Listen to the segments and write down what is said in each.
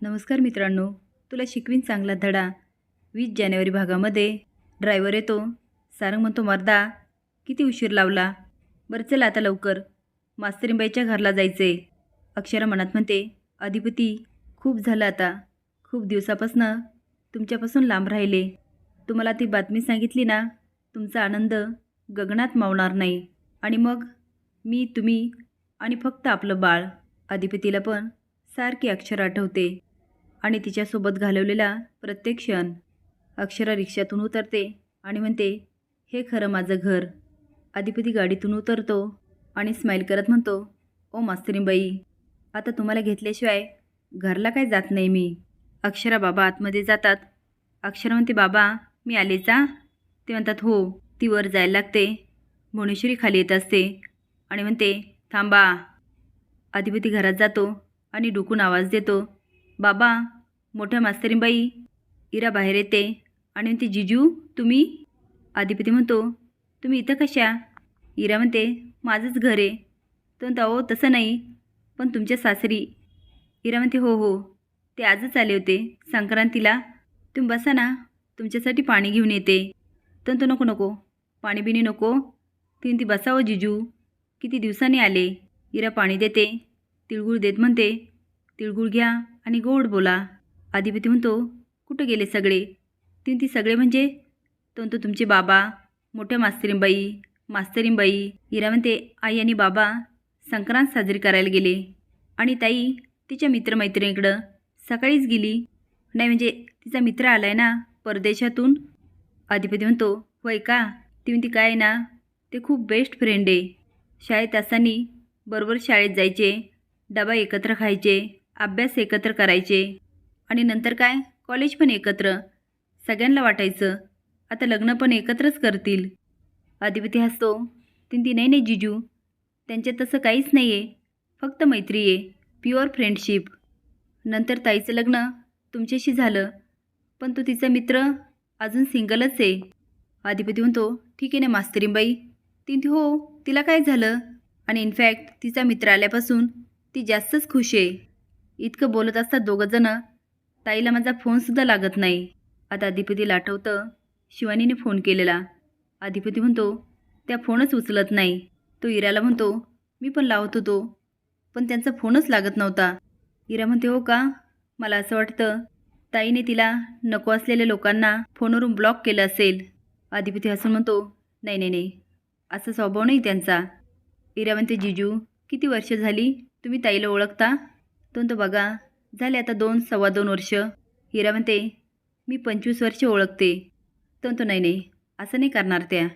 नमस्कार मित्रांनो, तुला शिकवीन चांगला धडा. 20 जानेवारी भागामध्ये ड्रायव्हर येतो. सारंग म्हणतो, मर्दा किती उशीर लावला. बरं चल आता लवकर, मास्तरींबाईच्या घरला जायचे. अक्षरा मनात म्हणते, अधिपती खूप झालं आता, खूप दिवसापासनं तुमच्यापासून लांब राहिले. तुम्हाला ती बातमी सांगितली ना, तुमचा आनंद गगनात मावणार नाही. आणि मग मी, तुम्ही आणि फक्त आपलं बाळ. अधिपतीला पण सारखी अक्षरा आठवते आणि तिच्यासोबत घालवलेला प्रत्येक क्षण. अक्षरा रिक्षातून उतरते आणि म्हणते, हे खरं माझं घर. अधिपती गाडीतून उतरतो आणि स्माईल करत म्हणतो, ओ मास्तरींबाई, आता तुम्हाला घेतल्याशिवाय घरला काय जात नाही मी. अक्षरा बाबा आतमध्ये जातात. अक्षरा म्हणते, बाबा मी आले जा. ते म्हणतात, हो. ती वर जायला लागते. भुवनेश्वरी खाली येत असते आणि म्हणते, थांबा. अधिपती घरात जातो आणि डुकून आवाज देतो, बाबा. मोठ्या मास्तरींबाई. इरा बाहेर येते आणि म्हणते, जिजू तुम्ही. अधिपती म्हणतो, तुम्ही इथं कशा. इरा म्हणते, माझंच घर आहे. तो म्हणतो, अहो तसं नाही, पण तुमच्या सासरी. इरा म्हणते, हो हो, ते आजच आले होते संक्रांतीला. तुम्ही बसा ना, तुमच्यासाठी पाणी घेऊन येते. तो म्हणतो, नको नको, पाणी बिणी नको. ती म्हणते, बसावं जिजू, किती दिवसांनी आले. इरा पाणी देते. तिळगुळ देत म्हणते, तिळगुळ घ्या आणि गोड बोला. अधिपती म्हणतो, कुठं गेले सगळे. ती सगळे म्हणजे. तो म्हणतो, तुमचे बाबा, मोठ्या मास्तरींबाई. इरा म्हणते, आई आणि बाबा संक्रांत साजरी करायला गेले आणि ताई तिच्या मित्रमैत्रिणीकडं सकाळीच गेली. नाही म्हणजे तिचा मित्र आलाय ना परदेशातून. अधिपती म्हणतो, होय का. ती म्हणते, काय ना, ते खूप बेस्ट फ्रेंड आहे. शाळेत असताना बरोबर शाळेत जायचे, डबा एकत्र खायचे, अभ्यास एकत्र करायचे आणि नंतर काय कॉलेज पण एकत्र. सगळ्यांना वाटायचं आता लग्न पण एकत्रच करतील. अधिपती हसतो. ती नाही नाही जिजू, त्यांच्यात तसं काहीच नाही आहे, फक्त मैत्री आहे, प्युअर फ्रेंडशिप. नंतर ताईचं लग्न तुमच्याशी झालं, पण तो तिचा मित्र अजून सिंगलच आहे. अधिपती म्हणतो, ठीक आहे ना मास्तरींबाई. ती हो, तिला काय झालं. आणि इनफॅक्ट तिचा मित्र आल्यापासून ती जास्तच खुश आहे. इतकं बोलत असतात दोघंजणं. ताईला माझा फोनसुद्धा लागत नाही. आता अधिपतीला आठवतं शिवानीने फोन केलेला. अधिपती म्हणतो, त्या फोनच उचलत नाही. तो इराला म्हणतो, मी पण लावत होतो, पण त्यांचा फोनच लागत नव्हता. इरा म्हणते, हो का. मला असं वाटतं ताईने तिला नको असलेल्या लोकांना फोनवरून ब्लॉक केलं असेल. अधिपती हसून म्हणतो, नाही नाही नाही, असा स्वभाव नाही त्यांचा. इरा म्हणते, जिजू किती वर्ष झाली तुम्ही ताईला ओळखता. तो म्हणतो, बघा झाले आता 2-2.25 वर्ष. इरा म्हणते, मी 25 वर्ष ओळखते. तो म्हणतो, नाही नाही, असं नाही करणार त्या.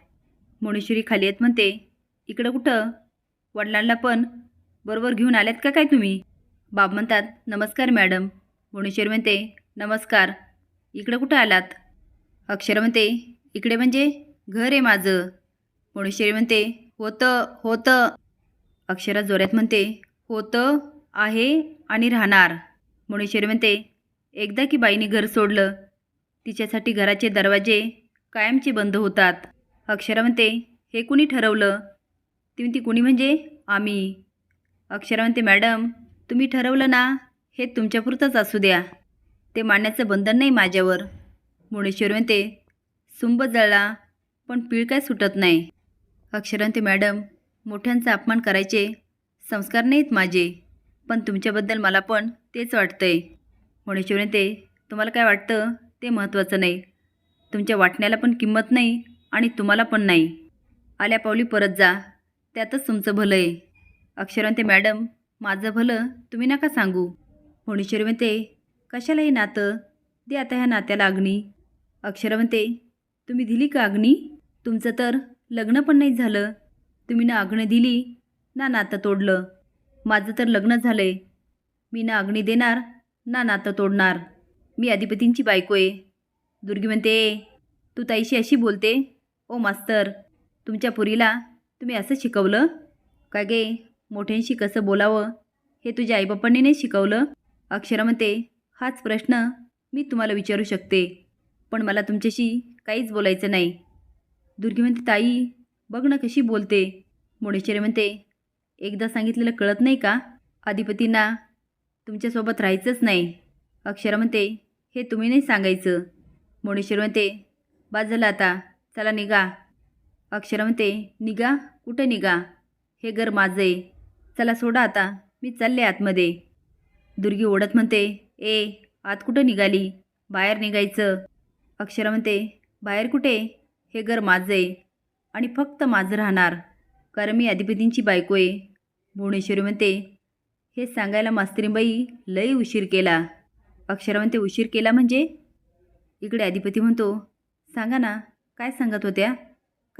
भुवनेश्वरी खाली येत म्हणते, इकडं कुठं, वडिलांना पण बरोबर घेऊन आल्यात का काय तुम्ही. बाब म्हणतात, नमस्कार मॅडम. भुवनेश्वरी म्हणते, नमस्कार. इकडं कुठं आलात. अक्षरा म्हणते, इकडे म्हणजे घर आहे माझं. भुवनेश्वरी म्हणते, होतं. अक्षरा जोरात म्हणते, होतं, आहे आणि राहणार. भुवनेश्वरी म्हणते, एकदा की बाईने घर सोडलं तिच्यासाठी घराचे दरवाजे कायमचे बंद होतात. अक्षरा म्हणते, हे कुणी ठरवलं. ती म्हणते, कुणी म्हणजे आम्ही. अक्षरा म्हणते, मॅडम तुम्ही ठरवलं ना, हे तुमच्यापुरतंच असू द्या, ते मानण्याचं बंधन नाही माझ्यावर. भुवनेश्वरी म्हणते, सुंब जळला पण पीळ काय सुटत नाही. अक्षरा म्हणते, मॅडम मोठ्यांचा अपमान करायचे संस्कार नाहीत माझे, पण तुमच्याबद्दल मला पण तेच वाटतंय. भुवनेश्वरी म्हणते, तुम्हाला काय वाटतं ते महत्त्वाचं नाही. तुमच्या वाटण्याला पण किंमत नाही आणि तुम्हाला पण नाही. आल्या पावली परत जा, त्यातच तुमचं भलं आहे. अक्षरा म्हणते, मॅडम माझं भलं तुम्ही नका सांगू. भुवनेश्वरी म्हणते, कशाला हे नातं, दे आता ह्या नात्याला अग्नी. अक्षरा म्हणते, तुम्ही दिली का अग्नी. तुमचं तर लग्न पण नाही झालं. तुम्ही ना अग्नी दिली ना नातं तोडलं. माझं तर लग्न झालं आहे. मी ना अग्नी देणार ना नातं तोडणार. मी अधिपतींची बायको आहे. दुर्गी म्हणते, तू ताईशी अशी बोलते. ओ मास्तर, तुमच्या पुरीला तुम्ही असं शिकवलं काय गे. मोठ्यांशी कसं बोलावं हे तुझ्या आईबापांनी नाही शिकवलं. अक्षरा म्हणते, हाच प्रश्न मी तुम्हाला विचारू शकते, पण मला तुमच्याशी काहीच बोलायचं नाही. दुर्गी म्हणते, ताई बघ ना कशी बोलते. भुवनेश्वरी म्हणते, एकदा सांगितलेलं कळत नाही का. अधिपतींना तुमच्यासोबत राहायचंच नाही. अक्षरा म्हणते, हे तुम्ही नाही सांगायचं. भुवनेश्वरी म्हणते, बाद झालं आता, चला निघा. अक्षरा म्हणते, निघा? कुठे निघा? हे घर माझं आहे. चला सोडा आता, मी चालले आतमध्ये. दुर्गी ओढत म्हणते, आत कुठं निघाली? बाहेर निघायचं. अक्षरा म्हणते, बाहेर कुठे? हे घर माझं आहे आणि फक्त माझं राहणार, कारण मी अधिपतींची बायको आहे. भुवनेश्वरी म्हणते, हे सांगायला मास्तरीबाई लई उशीर केला. अक्षरा म्हणते, उशीर केला म्हणजे? इकडे अधिपती म्हणतो, सांगा ना, काय सांगत होत्या?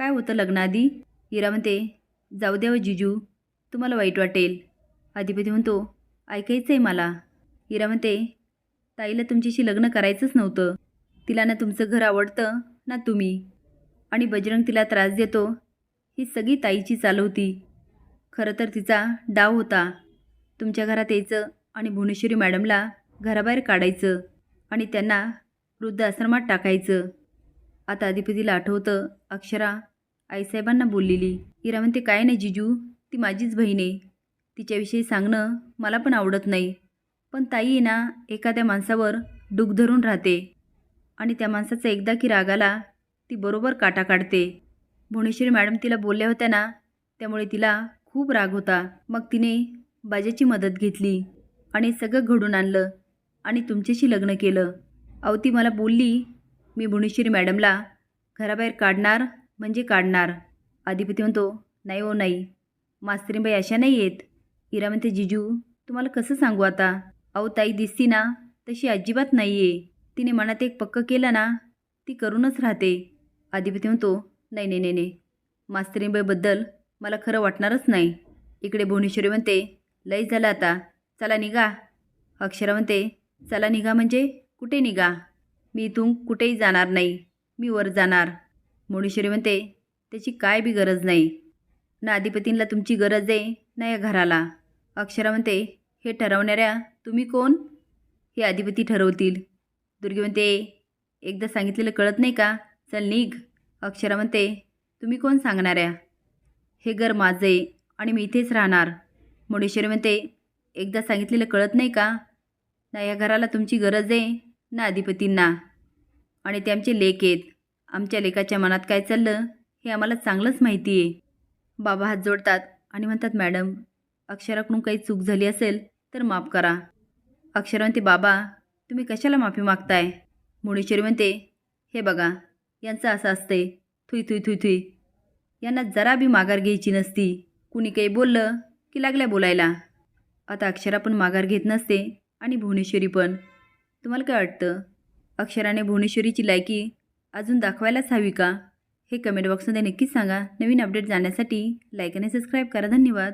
काय होतं लग्नाआधी? इरा म्हणते, जाऊ द्या जिजू, तुम्हाला वाईट वाटेल. अधिपती म्हणतो, ऐकायचं आहे मला. इरा म्हणते, ताईला तुमच्याशी लग्न करायचंच नव्हतं. तिला ना तुमचं घर आवडतं ना तुम्ही, आणि बजरंग तिला त्रास देतो, ही सगळी ताईची चाल होती. खरं तर तिचा डाव होता, तुमच्या घरात यायचं आणि भुवनेश्वरी मॅडमला घराबाहेर काढायचं आणि त्यांना वृद्धाश्रमात टाकायचं. आता अधिपतीला आठवतं अक्षरा आईसाहेबांना बोललेली. इरा म्हणते, काय नाही जिजू, ती माझीच बहीण आहे. तिच्याविषयी सांगणं मला पण आवडत नाही, पण ताई आहे ना, एखाद्या माणसावर डूक धरून राहते आणि त्या माणसाचा एकदा की रागाला ती बरोबर काटा काढते. भुवनेश्वरी मॅडम तिला बोलल्या होत्या ना, त्यामुळे तिला खूप राग होता. मग तिने बाजाची मदत घेतली आणि सगळं घडून आणलं आणि तुमच्याशी लग्न केलं. अहो, ती मला बोलली, मी भुवनेश्वरी मॅडमला घराबाहेर काढणार म्हणजे काढणार. अधिपती म्हणतो, नाही हो नाही, मास्तरीबाई अशा नाही आहेत. इरा म्हणते, जिजू तुम्हाला कसं सांगू आता? अहो, ताई दिसती ना तशी अजिबात नाही आहे. तिने मनात एक पक्क केलं ना, ती करूनच राहते. अधिपती म्हणतो, नाही नाही नाही नाही, मास्तरीबाईबद्दल मला खरं वाटणारच नाही. इकडे भुवनेश्वरी म्हणते, लई झालं आता, चला निघा. अक्षरा म्हणते, चला निघा म्हणजे कुठे निघा? मी इथून कुठेही जाणार नाही, मी वर जाणार. भुवनेश्वरी म्हणते, त्याची काय बी गरज नाही ना, अधिपतींना तुमची गरज आहे ना या घराला. अक्षरा म्हणते, हे ठरवणाऱ्या तुम्ही कोण? हे अधिपती ठरवतील. दुर्गी म्हणते, एकदा सांगितलेलं कळत नाही का? चल निघ. अक्षरा म्हणते, तुम्ही कोण सांगणाऱ्या? हे घर माझं आहे आणि मी इथेच राहणार. भुवनेश्वरी म्हणते, एकदा सांगितलेलं कळत नाही का? ना या घराला तुमची गरज आहे ना अधिपतींना, आणि ते आमचे लेक आहेत. आमच्या लेकाच्या मनात काय चाललं हे आम्हाला चांगलंच माहिती आहे. बाबा हात जोडतात आणि म्हणतात, मॅडम अक्षराकडून काही चूक झाली असेल तर माफ करा. अक्षरा म्हणते, बाबा तुम्ही कशाला माफी मागताय? भुवनेश्वरी म्हणते, हे बघा, यांचं असं असते, थुई थुई थुई थुई, यांना जरा बी माघार घ्यायची नसती. कुणी काही बोललं की लागल्या बोलायला. आता अक्षरा पण माघार घेत नसते आणि भुवनेश्वरी पण. तुम्हाला काय वाटतं, अक्षराने भुवनेश्वरीची लायकी अजून दाखवायलाच हवी का? हे कमेंट बॉक्समध्ये नक्कीच सांगा. नवीन अपडेट जाण्यासाठी लाईक आणि सबस्क्राईब करा. धन्यवाद.